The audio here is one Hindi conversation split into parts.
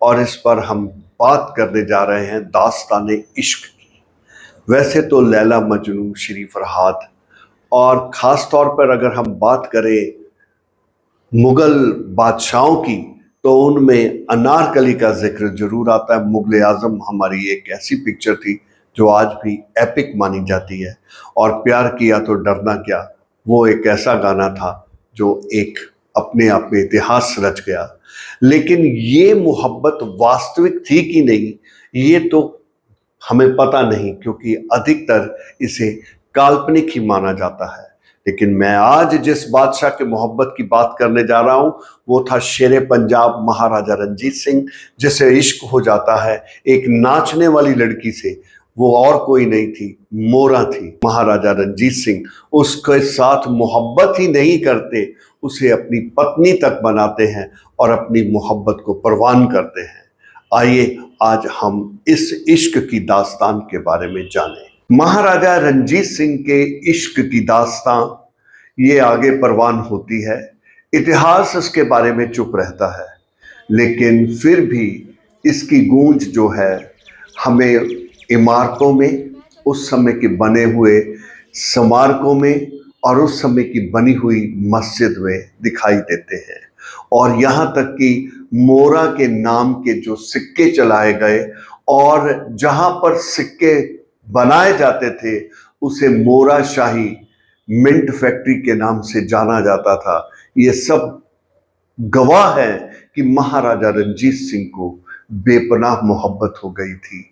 और इस पर हम बात करने जा रहे हैं दास्ताने इश्क की। वैसे तो लैला मजनू, श्री फरहाद और ख़ास तौर पर अगर हम बात करें मुग़ल बादशाहों की तो उनमें अनारकली का जिक्र जरूर आता है। मुग़ल आज़म हमारी एक ऐसी पिक्चर थी जो आज भी एपिक मानी जाती है। और प्यार किया तो डरना क्या, वो एक ऐसा गाना था जो एक अपने आप में इतिहास रच गया। लेकिन ये मोहब्बत वास्तविक थी कि नहीं, ये तो हमें पता नहीं, क्योंकि अधिकतर इसे काल्पनिक ही माना जाता है। लेकिन मैं आज जिस बादशाह के मोहब्बत की बात करने जा रहा हूं वो था शेरे पंजाब महाराजा रंजीत सिंह, जिसे इश्क हो जाता है एक नाचने वाली लड़की से। वो और कोई नहीं थी, मोरा थी। महाराजा रंजीत सिंह उसके साथ मोहब्बत ही नहीं करते, उसे अपनी पत्नी तक बनाते हैं और अपनी मोहब्बत को परवान करते हैं। आइए आज हम इस इश्क की दास्तान के बारे में जानें। महाराजा रंजीत सिंह के इश्क की दास्तान ये आगे परवान होती है। इतिहास इसके बारे में चुप रहता है, लेकिन फिर भी इसकी गूंज जो है हमें इमारतों में, उस समय के बने हुए स्मारकों में और उस समय की बनी हुई मस्जिद में दिखाई देते हैं। और यहाँ तक कि मोरा के नाम के जो सिक्के चलाए गए और जहाँ पर सिक्के बनाए जाते थे उसे मोरा शाही मिंट फैक्ट्री के नाम से जाना जाता था। ये सब गवाह है कि महाराजा रंजीत सिंह को बेपनाह मोहब्बत हो गई थी,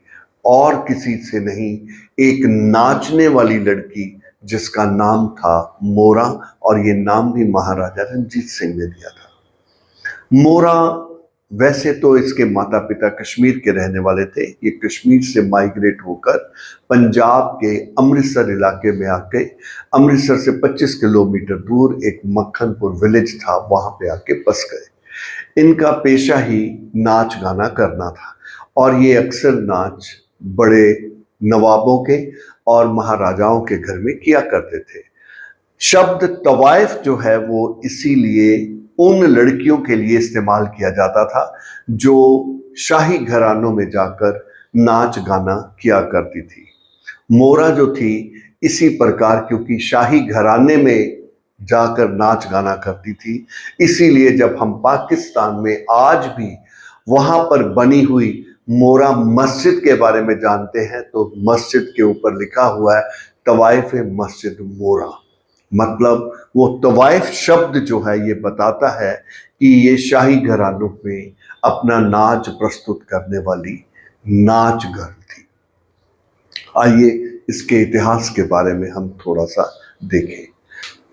और किसी से नहीं, एक नाचने वाली लड़की जिसका नाम था मोरा, और ये नाम भी महाराजा रंजीत सिंह ने दिया था। मोरा, वैसे तो इसके माता पिता कश्मीर के रहने वाले थे। ये कश्मीर से माइग्रेट होकर पंजाब के अमृतसर इलाके में आके, अमृतसर से 25 किलोमीटर दूर एक मक्खनपुर विलेज था, वहां पे आके बस गए। इनका पेशा ही नाच गाना करना था, और ये अक्सर नाच बड़े नवाबों के और महाराजाओं के घर में किया करते थे। शब्द तवाइफ जो है वो इसीलिए उन लड़कियों के लिए इस्तेमाल किया जाता था जो शाही घरानों में जाकर नाच गाना किया करती थी। मोरा जो थी इसी प्रकार, क्योंकि शाही घराने में जाकर नाच गाना करती थी, इसीलिए जब हम पाकिस्तान में आज भी वहां पर बनी हुई मोरा मस्जिद के बारे में जानते हैं तो मस्जिद के ऊपर लिखा हुआ है तवाइफ मस्जिद मोरा। मतलब वो तवाइफ शब्द जो है ये बताता है कि ये शाही घरानों में अपना नाच प्रस्तुत करने वाली नाच घर थी। आइए इसके इतिहास के बारे में हम थोड़ा सा देखें।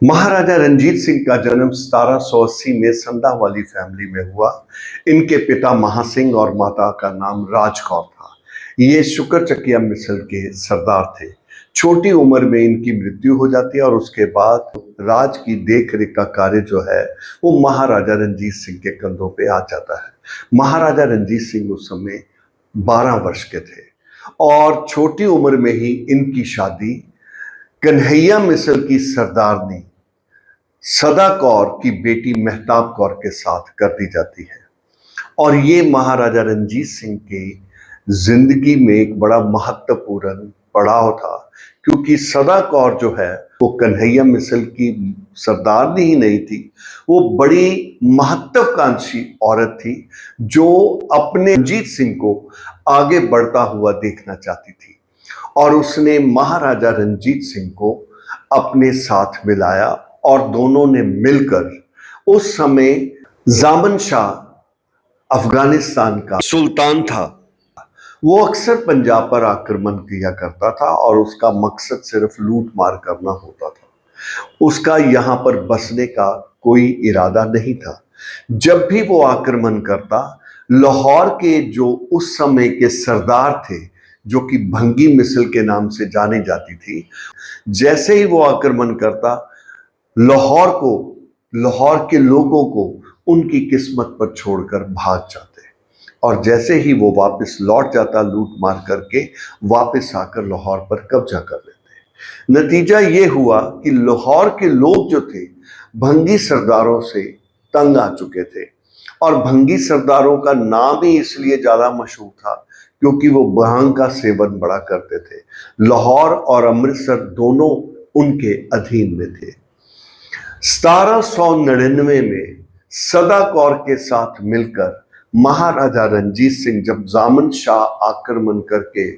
महाराजा रंजीत सिंह का जन्म 1780 में संधा वाली फैमिली में हुआ। इनके पिता महासिंह और माता का नाम राज कौर था। ये शुक्र चकिया मिसल के सरदार थे। छोटी उम्र में इनकी मृत्यु हो जाती है और उसके बाद राज की देख रेख का कार्य जो है वो महाराजा रंजीत सिंह के कंधों पे आ जाता है। महाराजा रंजीत सिंह उस समय 12 वर्ष के थे और छोटी उम्र में ही इनकी शादी कन्हैया मिसल की सरदारनी सदा कौर की बेटी मेहताब कौर के साथ कर दी जाती है। और ये महाराजा रंजीत सिंह की जिंदगी में एक बड़ा महत्वपूर्ण पड़ाव था, क्योंकि सदा कौर जो है वो कन्हैया मिसल की सरदारनी ही नहीं थी, वो बड़ी महत्वाकांक्षी औरत थी जो अपने रंजीत सिंह को आगे बढ़ता हुआ देखना चाहती थी। और उसने महाराजा रंजीत सिंह को अपने साथ मिलाया और दोनों ने मिलकर, उस समय जामन शाह अफगानिस्तान का सुल्तान था, वो अक्सर पंजाब पर आक्रमण किया करता था और उसका मकसद सिर्फ लूट मार करना होता था। उसका यहाँ पर बसने का कोई इरादा नहीं था। जब भी वो आक्रमण करता, लाहौर के जो उस समय के सरदार थे, जो कि भंगी मिसल के नाम से जानी जाती थी, जैसे ही वो आक्रमण करता, लाहौर के लोगों को उनकी किस्मत पर छोड़कर भाग जाते। और जैसे ही वो वापस लौट जाता लूट मार करके, वापस आकर लाहौर पर कब्जा कर लेते। नतीजा ये हुआ कि लाहौर के लोग जो थे भंगी सरदारों से तंग आ चुके थे और भंगी सरदारों का नाम ही इसलिए ज्यादा मशहूर था क्योंकि वो भांग का सेवन बड़ा करते थे। लाहौर और अमृतसर दोनों उनके अधीन में थे। 1799 में सदा कौर के साथ मिलकर महाराजा रंजीत सिंह जब जामन शाह आक्रमण करके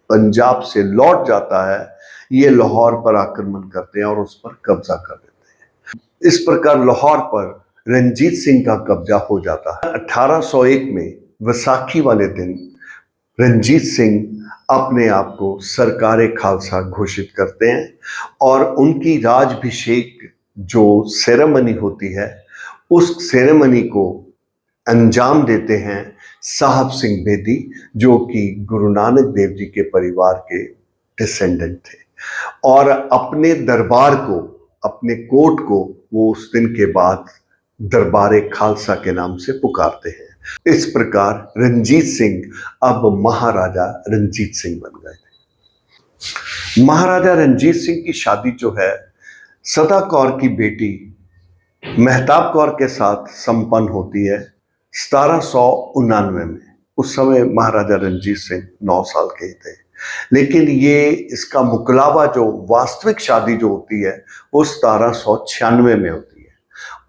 पंजाब से लौट जाता है, ये लाहौर पर आक्रमण करते हैं और उस पर कब्जा कर लेते हैं। इस प्रकार लाहौर पर रंजीत सिंह का कब्जा हो जाता है। 1801 में वैसाखी वाले दिन रंजीत सिंह अपने आप को सरकारे खालसा घोषित करते हैं और उनकी राजभिषेक जो सेरेमनी होती है, उस सेरेमनी को अंजाम देते हैं साहब सिंह बेदी, जो कि गुरु नानक देव जी के परिवार के डिसेंडेंट थे। और अपने दरबार को, अपने कोर्ट को वो उस दिन के बाद दरबारे खालसा के नाम से पुकारते हैं। इस प्रकार रंजीत सिंह अब महाराजा रंजीत सिंह बन गए थे। महाराजा रंजीत सिंह की शादी जो है सदा कौर की बेटी मेहताब कौर के साथ संपन्न होती है 1799 में। उस समय महाराजा रंजीत सिंह 9 साल के थे, लेकिन ये इसका मुकलावा जो वास्तविक शादी जो होती है वो 1796 में होती है।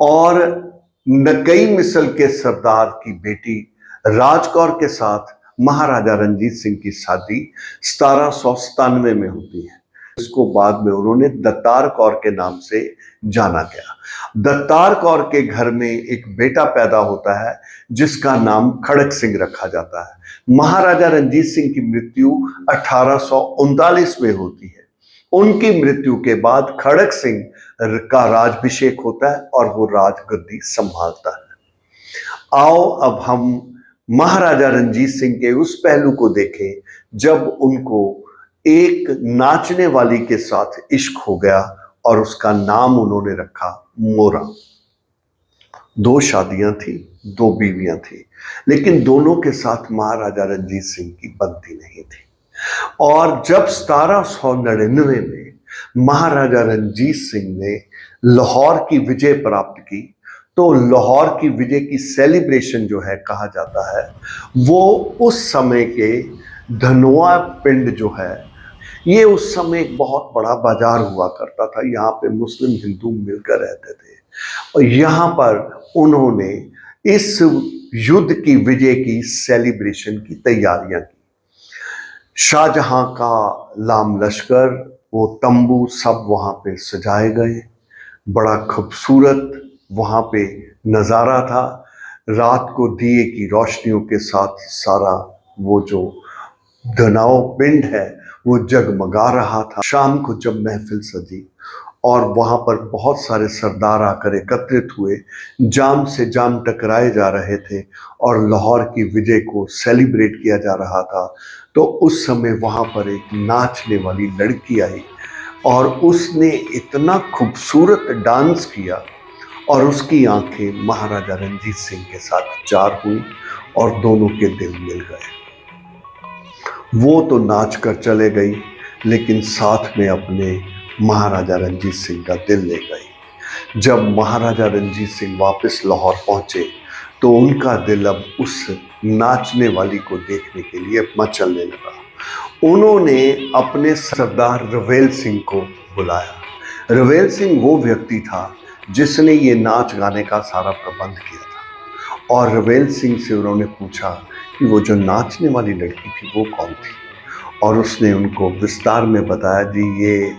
और नकई मिसल के सरदार की बेटी राजकौर के साथ महाराजा रंजीत सिंह की शादी 1797 में होती है। इसको बाद में उन्होंने दत्तार कौर के नाम से जाना गया। दत्तार कौर के घर में एक बेटा पैदा होता है जिसका नाम खड़क सिंह रखा जाता है। महाराजा रंजीत सिंह की मृत्यु 1839 में होती है। उनकी मृत्यु के बाद खड़क सिंह का राज्याभिषेक होता है और वो राजगद्दी संभालता है। आओ अब हम महाराजा रंजीत सिंह के उस पहलू को देखें जब उनको एक नाचने वाली के साथ इश्क हो गया और उसका नाम उन्होंने रखा मोरा। 2 शादियां थी, 2 बीवियां थी, लेकिन दोनों के साथ महाराजा रंजीत सिंह की बनती नहीं थी। और जब 1799 में महाराजा रंजीत सिंह ने लाहौर की विजय प्राप्त की, तो लाहौर की विजय की सेलिब्रेशन जो है कहा जाता है, वो उस समय के धनोआ पिंड जो है, ये उस समय एक बहुत बड़ा बाजार हुआ करता था। यहाँ पे मुस्लिम हिंदू मिलकर रहते थे और यहाँ पर उन्होंने इस युद्ध की विजय की सेलिब्रेशन की तैयारियां की। शाहजहां का लाम लश्कर, वो तंबू सब वहाँ पे सजाए गए, बड़ा खूबसूरत वहाँ पे नज़ारा था। रात को दिए की रोशनियों के साथ सारा वो जो धनाव पिंड है वो जगमगा रहा था। शाम को जब महफिल सजी और वहाँ पर बहुत सारे सरदार आकर एकत्रित हुए, जाम से जाम टकराए जा रहे थे और लाहौर की विजय को सेलिब्रेट किया जा रहा था, तो उस समय वहाँ पर एक नाचने वाली लड़की आई और उसने इतना खूबसूरत डांस किया और उसकी आंखें महाराजा रंजीत सिंह के साथ चार हुई और दोनों के दिल मिल गए। वो तो नाच कर चले गई, लेकिन साथ में अपने महाराजा रंजीत सिंह का दिल ले गई। जब महाराजा रंजीत सिंह वापस लाहौर पहुंचे तो उनका दिल अब उस नाचने वाली को देखने के लिए मचलने लगा। उन्होंने अपने सरदार रवेल सिंह को बुलाया। रवेल सिंह वो व्यक्ति था जिसने ये नाच गाने का सारा प्रबंध किया था और रवेल सिंह से उन्होंने पूछा कि वो जो नाचने वाली लड़की थी वो कौन थी, और उसने उनको विस्तार में बताया, जी ये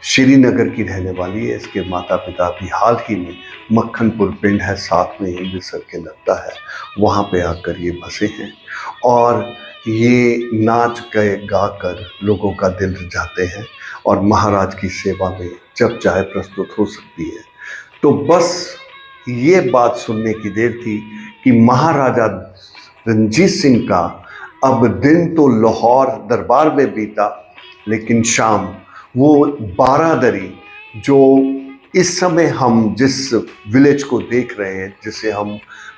श्रीनगर की रहने वाली है, इसके माता पिता भी हाल ही में मक्खनपुर पिंड है साथ में अमृतसर के लगता है, वहाँ पे आकर ये बसे हैं और ये नाच गए गा कर लोगों का दिल रिझाते हैं और महाराज की सेवा में जब चाहे प्रस्तुत हो सकती है। तो बस ये बात सुनने की देर थी कि महाराजा रंजीत सिंह का अब दिन तो लाहौर दरबार में बीता, लेकिन शाम वो बारादरी, जो इस समय हम जिस विलेज को देख रहे हैं, जिसे हम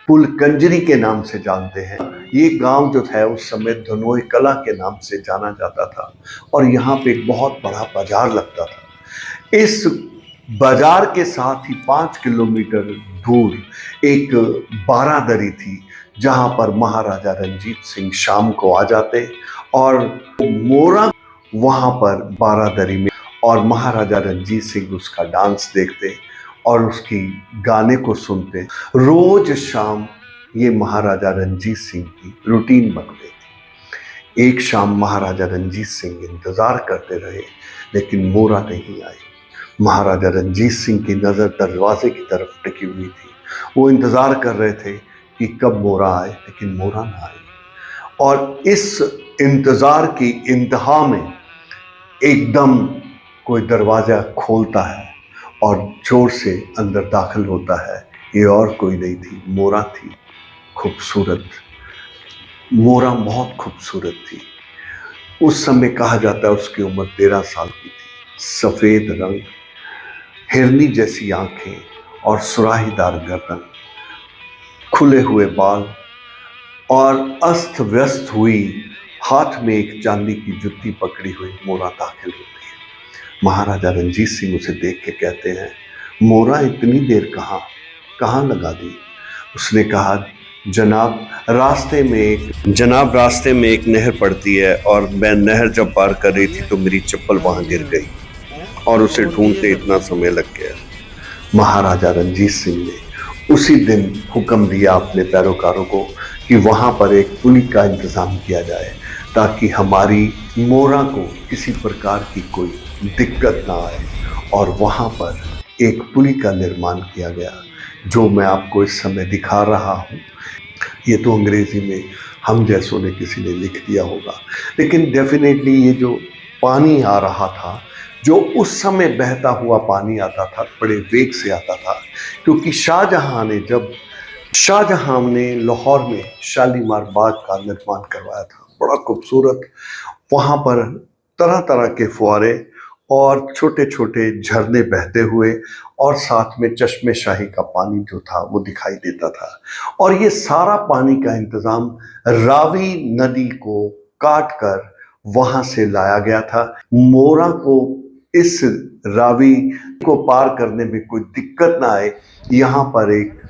पुल कंजरी के नाम से जानते हैं, ये गांव जो था उस समय धनोई कला के नाम से जाना जाता था और यहाँ पे एक बहुत बड़ा बाजार लगता था। इस बाजार के साथ ही 5 किलोमीटर दूर एक बारादरी थी, जहां पर महाराजा रंजीत सिंह शाम को आ जाते और मोरा वहां पर बारादरी में, और महाराजा रंजीत सिंह उसका डांस देखते और उसकी गाने को सुनते। रोज शाम ये महाराजा रंजीत सिंह की रूटीन बन गई थी। एक शाम महाराजा रंजीत सिंह इंतजार करते रहे, लेकिन मोरा नहीं आई। महाराजा रंजीत सिंह की नजर दरवाजे की तरफ टिकी हुई थी। वो इंतजार कर रहे थे कि कब मोरा आए, लेकिन मोरा ना आई। और इस इंतजार की इंतहा में एकदम कोई दरवाजा खोलता है और जोर से अंदर दाखिल होता है। ये और कोई नहीं थी, मोरा थी। खूबसूरत मोरा बहुत खूबसूरत थी। उस समय कहा जाता है उसकी उम्र 13 साल की थी। सफेद रंग, हिरनी जैसी आंखें और सुराहीदार गर्दन, खुले हुए बाल और अस्त व्यस्त हुई, हाथ में एक चांदी की जुत्ती पकड़ी हुई मोरा दाखिल होती है। महाराजा रंजीत सिंह उसे देख के कहते हैं, मोरा इतनी देर कहाँ लगा दी? उसने कहा, जनाब रास्ते में एक नहर पड़ती है और मैं नहर जब पार कर रही थी तो मेरी चप्पल वहां गिर गई और उसे ढूंढते इतना समय लग गया। महाराजा रंजीत सिंह ने उसी दिन हुक्म दिया अपने पैरोकारों को कि वहां पर एक पुली का इंतजाम किया जाए, ताकि हमारी मोरा को किसी प्रकार की कोई दिक्कत ना आए। और वहां पर एक पुली का निर्माण किया गया, जो मैं आपको इस समय दिखा रहा हूँ। ये तो अंग्रेजी में हम जैसों ने किसी ने लिख दिया होगा, लेकिन डेफिनेटली ये जो पानी आ रहा था, जो उस समय बहता हुआ पानी आता था, बड़े वेग से आता था, क्योंकि शाहजहां ने लाहौर में शालीमार बाग का निर्माण करवाया था, बड़ा खूबसूरत। वहां पर तरह तरह के फुआरे और छोटे छोटे झरने बहते हुए, और साथ में चश्मे शाही का पानी जो था वो दिखाई देता था। और ये सारा पानी का इंतजाम रावी नदी को काट कर वहां से लाया गया था। मोरा को इस रावी को पार करने में कोई दिक्कत ना आए, यहाँ पर एक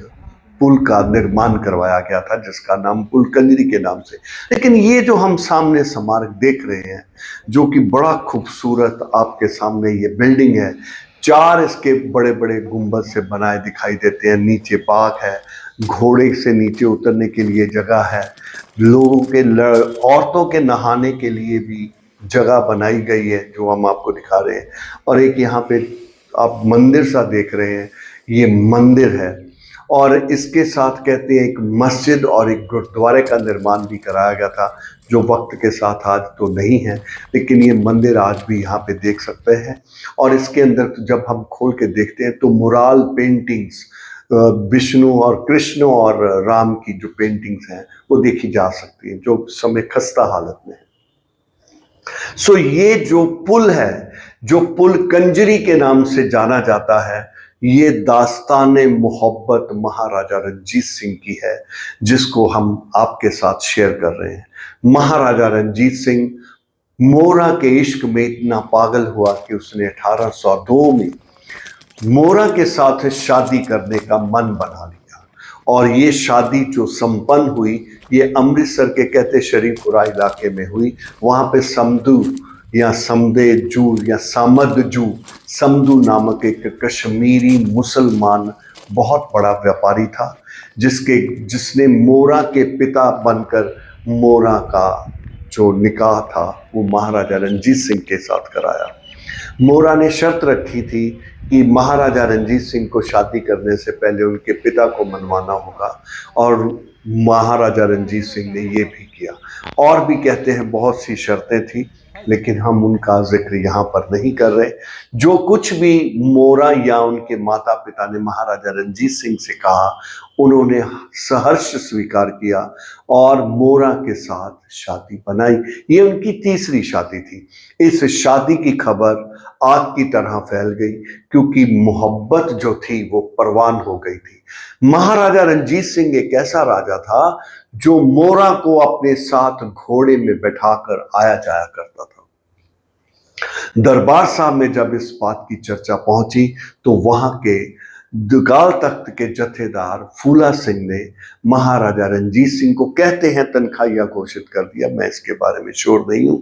पुल का निर्माण करवाया गया था, जिसका नाम पुल कंजरी के नाम से। लेकिन ये जो हम सामने स्मारक देख रहे हैं, जो कि बड़ा खूबसूरत आपके सामने ये बिल्डिंग है, 4 इसके बड़े बड़े गुंबद से बनाए दिखाई देते हैं। नीचे बाग है, घोड़े से नीचे उतरने के लिए जगह है, औरतों के नहाने के लिए भी जगह बनाई गई है, जो हम आपको दिखा रहे हैं। और एक यहाँ पे आप मंदिर सा देख रहे हैं, ये मंदिर है। और इसके साथ कहते हैं एक मस्जिद और एक गुरुद्वारे का निर्माण भी कराया गया था, जो वक्त के साथ आज तो नहीं है, लेकिन ये मंदिर आज भी यहाँ पे देख सकते हैं। और इसके अंदर जब हम खोल के देखते हैं तो मुराल पेंटिंग्स, विष्णु और कृष्ण और राम की जो पेंटिंग्स हैं वो देखी जा सकती हैं, जो समय खस्ता हालत में है। सो ये जो पुल है, जो पुल कंजरी के नाम से जाना जाता है, ये दास्ताने मोहब्बत महाराजा रंजीत सिंह की है, जिसको हम आपके साथ शेयर कर रहे हैं। महाराजा रंजीत सिंह मोरा के इश्क में इतना पागल हुआ कि उसने 1802 में मोरा के साथ शादी करने का मन बना लिया। और ये शादी जो संपन्न हुई, ये अमृतसर के कहते शरीफपुरा इलाके में हुई। वहाँ पे समदू या समदेजू या सामदजू, समदू नामक एक कश्मीरी मुसलमान बहुत बड़ा व्यापारी था, जिसने मोरा के पिता बनकर मोरा का जो निकाह था वो महाराजा रंजीत सिंह के साथ कराया। मोरा ने शर्त रखी थी कि महाराजा रंजीत सिंह को शादी करने से पहले उनके पिता को मनवाना होगा, और महाराजा रंजीत सिंह ने ये भी किया। और भी कहते हैं बहुत सी शर्तें थी, लेकिन हम उनका जिक्र यहाँ पर नहीं कर रहे। जो कुछ भी मोरा या उनके माता पिता ने महाराजा रंजीत सिंह से कहा, उन्होंने सहर्ष स्वीकार किया और मोरा के साथ शादी बनाई। ये उनकी तीसरी शादी थी। इस शादी की खबर आग की तरह फैल गई, क्योंकि मोहब्बत जो थी वो परवान हो गई थी। महाराजा रंजीत सिंह एक ऐसा राजा था जो मोरा को अपने साथ घोड़े में बैठाकर आया जाया करता था। दरबार साहब में जब इस बात की चर्चा पहुंची तो वहां के दुगाल तख्त के जथेदार फूला सिंह ने महाराजा रंजीत सिंह को, कहते हैं, तनख्वाहिया घोषित कर दिया। मैं इसके बारे में श्योर नहीं हूं,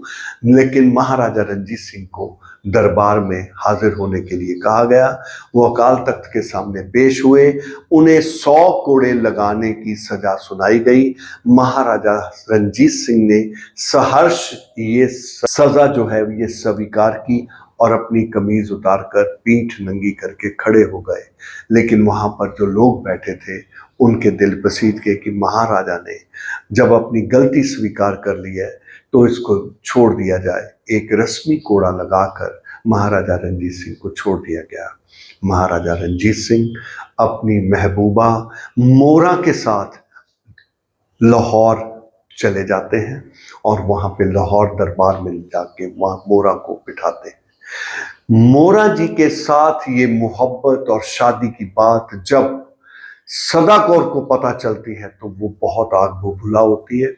लेकिन महाराजा रंजीत सिंह को दरबार में हाजिर होने के लिए कहा गया। वो अकाल तख्त के सामने पेश हुए, उन्हें 100 कोड़े लगाने की सजा सुनाई गई। महाराजा रंजीत सिंह ने सहर्ष ये सजा जो है ये स्वीकार की और अपनी कमीज उतारकर पीठ नंगी करके खड़े हो गए। लेकिन वहां पर जो लोग बैठे थे उनके दिल पसीज के कि महाराजा ने जब अपनी गलती स्वीकार कर ली है तो इसको छोड़ दिया जाए। एक रस्मी कोड़ा लगाकर महाराजा रंजीत सिंह को छोड़ दिया गया। महाराजा रंजीत सिंह अपनी महबूबा मोरा के साथ लाहौर चले जाते हैं और वहां पे लाहौर दरबार में जाके वहां मोरा को बिठाते हैं। मोरा जी के साथ ये मोहब्बत और शादी की बात जब सदा कौर को पता चलती है तो वो बहुत आग बबूला होती है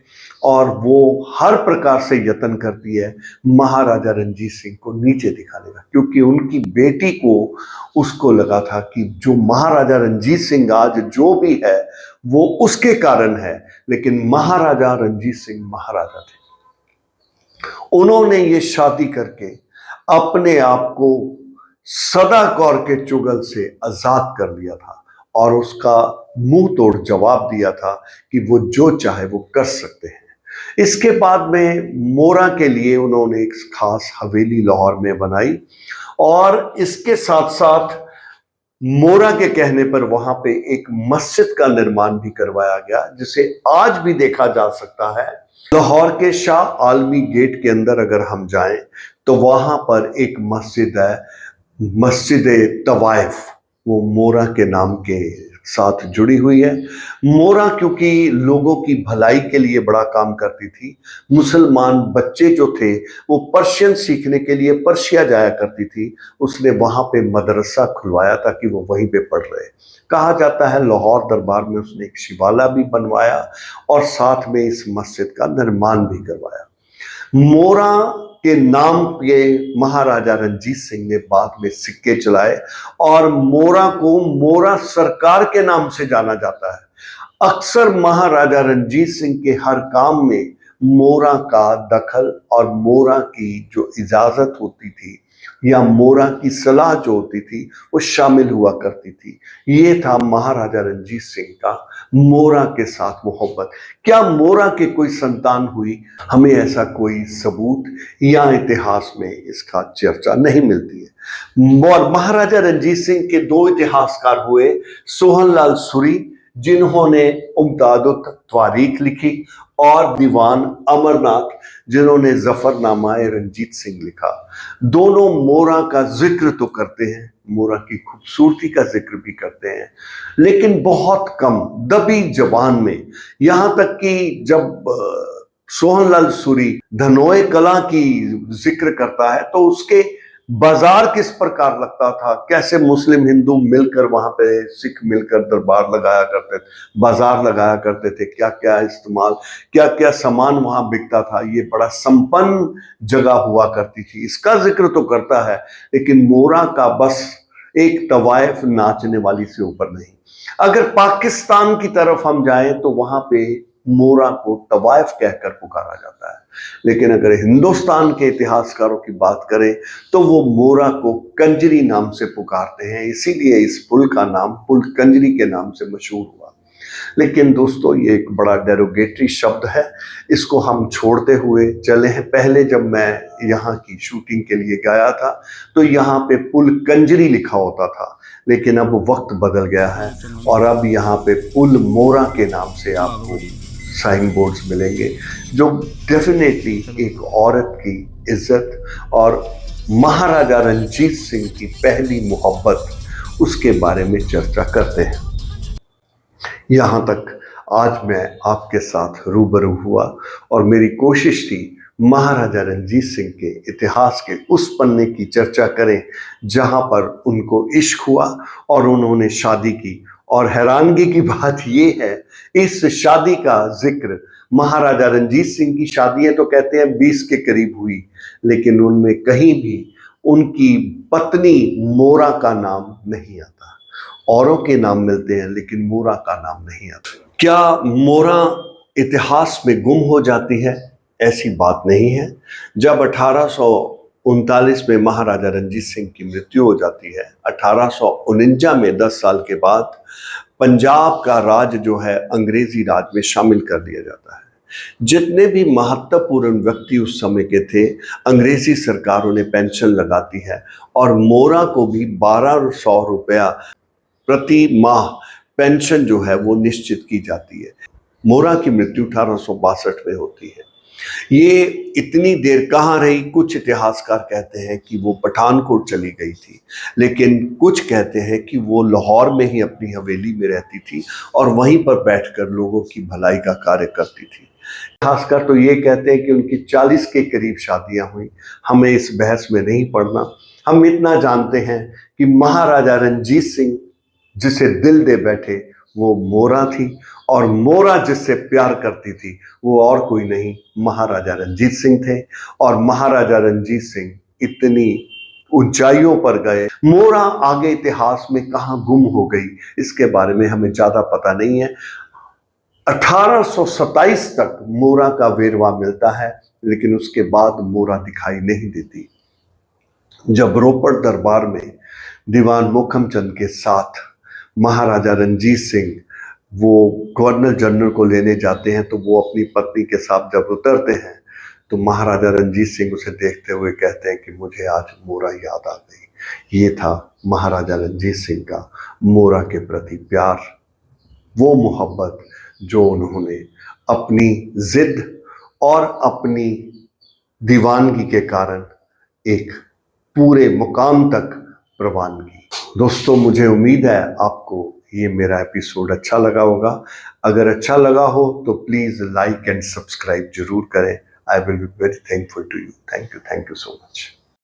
और वो हर प्रकार से यत्न करती है महाराजा रंजीत सिंह को नीचे दिखाने का, क्योंकि उनकी बेटी को उसको लगा था कि जो महाराजा रंजीत सिंह आज जो भी है वो उसके कारण है। लेकिन महाराजा रंजीत सिंह महाराजा थे, उन्होंने ये शादी करके अपने आप को सदा कौर के चुगल से आजाद कर लिया था और उसका मुंह तोड़ जवाब दिया था कि वो जो चाहे वो कर सकते हैं। इसके बाद में मोरा के लिए उन्होंने एक खास हवेली लाहौर में बनाई और इसके साथ साथ मोरा के कहने पर वहां पे एक मस्जिद का निर्माण भी करवाया गया, जिसे आज भी देखा जा सकता है। लाहौर के शाह आलमी गेट के अंदर अगर हम जाएं तो वहां पर एक मस्जिद है, मस्जिद तवाइफ, वो मोरा के नाम के साथ जुड़ी हुई है। मोरा क्योंकि लोगों की भलाई के लिए बड़ा काम करती थी, मुसलमान बच्चे जो थे वो पर्शियन सीखने के लिए पर्शिया जाया करती थी, उसने वहां पे मदरसा खुलवाया था कि वो वहीं पे पढ़ रहे। कहा जाता है लाहौर दरबार में उसने एक शिवाला भी बनवाया और साथ में इस मस्जिद का निर्माण भी करवाया। मोरा के नाम के महाराजा रंजीत सिंह ने बाद में सिक्के चलाए और मोरा को मोरा सरकार के नाम से जाना जाता है। अक्सर महाराजा रंजीत सिंह के हर काम में मोरा का दखल और मोरा की जो इजाजत होती थी या मोरा की सलाह जो होती थी वो शामिल हुआ करती थी। ये था महाराजा रंजीत सिंह का मोरा के साथ मोहब्बत। क्या मोरा के कोई संतान हुई? हमें ऐसा कोई सबूत या इतिहास में इसका चर्चा नहीं मिलती है। और महाराजा रंजीत सिंह के दो इतिहासकार हुए, सोहनलाल सुरी जिन्होंने उम्तादुत तारीख लिखी और दीवान अमरनाथ जिन्होंने जफरनामा रंजीत सिंह लिखा। दोनों मोरा का जिक्र तो करते हैं, मोरा की खूबसूरती का जिक्र भी करते हैं, लेकिन बहुत कम दबी जबान में। यहां तक कि जब सोहनलाल सुरी धनोए कला की जिक्र करता है तो उसके बाजार किस प्रकार लगता था, कैसे मुस्लिम हिंदू मिलकर वहां पे सिख मिलकर दरबार लगाया करते थे, बाजार लगाया करते थे, क्या क्या इस्तेमाल, क्या क्या सामान वहां बिकता था। ये बड़ा संपन्न जगह हुआ करती थी, इसका जिक्र तो करता है, लेकिन मोरा का बस एक तवायफ नाचने वाली से ऊपर नहीं। अगर पाकिस्तान की तरफ हम जाएं तो वहां पे मोरा को तवायफ कहकर पुकारा जाता है, लेकिन अगर हिंदुस्तान के इतिहासकारों की बात करें तो वो मोरा को कंजरी नाम से पुकारते हैं, इसीलिए इस पुल का नाम पुल कंजरी के नाम से मशहूर हुआ। लेकिन दोस्तों ये एक बड़ा डेरोगेटरी शब्द है, इसको हम छोड़ते हुए चले हैं। पहले जब मैं यहाँ की शूटिंग के लिए गया था तो यहाँ पे पुल कंजरी लिखा होता था, लेकिन अब वक्त बदल गया है और अब यहाँ पे पुल मोरा के नाम से आपको साइन बोर्ड्स मिलेंगे, जो डेफिनेटली एक औरत की इज्जत और महाराजा रंजीत सिंह की पहली मोहब्बत उसके बारे में चर्चा करते हैं। यहाँ तक आज मैं आपके साथ रूबरू हुआ और मेरी कोशिश थी महाराजा रंजीत सिंह के इतिहास के उस पन्ने की चर्चा करें जहाँ पर उनको इश्क हुआ और उन्होंने शादी की। और हैरानगी की बात यह है, इस शादी का जिक्र महाराजा रंजीत सिंह की शादियां तो कहते हैं 20 के करीब हुई, लेकिन उनमें कहीं भी उनकी पत्नी मोरा का नाम नहीं आता। औरों के नाम मिलते हैं लेकिन मोरा का नाम नहीं आता। क्या मोरा इतिहास में गुम हो जाती है? ऐसी बात नहीं है। जब 1839 में महाराजा रंजीत सिंह की मृत्यु हो जाती है, 1849 में 10 साल के बाद पंजाब का राज जो है अंग्रेजी राज में शामिल कर दिया जाता है। जितने भी महत्वपूर्ण व्यक्ति उस समय के थे, अंग्रेजी सरकार उन्हें पेंशन लगाती है और मोरा को भी 1200 रुपया प्रति माह पेंशन जो है वो निश्चित की जाती है। मोरा की मृत्यु 1862 में होती है। ये इतनी देर कहाँ रही? कुछ इतिहासकार कहते हैं कि वो पठानकोट चली गई थी, लेकिन कुछ कहते हैं कि वो लाहौर में ही अपनी हवेली में रहती थी और वहीं पर बैठकर लोगों की भलाई का कार्य करती थी। इतिहासकार तो ये कहते हैं कि उनकी 40 के करीब शादियां हुई। हमें इस बहस में नहीं पड़ना। हम इतना जानते हैं कि महाराजा रंजीत सिंह जिसे दिल दे बैठे वो मोरा थी, और मोरा जिससे प्यार करती थी वो और कोई नहीं, महाराजा रंजीत सिंह थे। और महाराजा रंजीत सिंह इतनी ऊंचाइयों पर गए, मोरा आगे इतिहास में कहां गुम हो गई इसके बारे में हमें ज्यादा पता नहीं है। 1827 तक मोरा का वेरवा मिलता है, लेकिन उसके बाद मोरा दिखाई नहीं देती। जब रोपड़ दरबार में दीवान मोहकम चंद के साथ महाराजा रंजीत सिंह वो गवर्नर जनरल को लेने जाते हैं, तो वो अपनी पत्नी के साथ जब उतरते हैं तो महाराजा रंजीत सिंह उसे देखते हुए कहते हैं कि मुझे आज मोरा याद आ गई। ये था महाराजा रंजीत सिंह का मोरा के प्रति प्यार, वो मोहब्बत जो उन्होंने अपनी जिद और अपनी दीवानगी के कारण एक पूरे मुकाम तक प्रवान की। दोस्तों, मुझे उम्मीद है आपको ये मेरा एपिसोड अच्छा लगा होगा। अगर अच्छा लगा हो तो प्लीज़ लाइक एंड सब्सक्राइब जरूर करें। I will be very thankful to you. Thank you so much.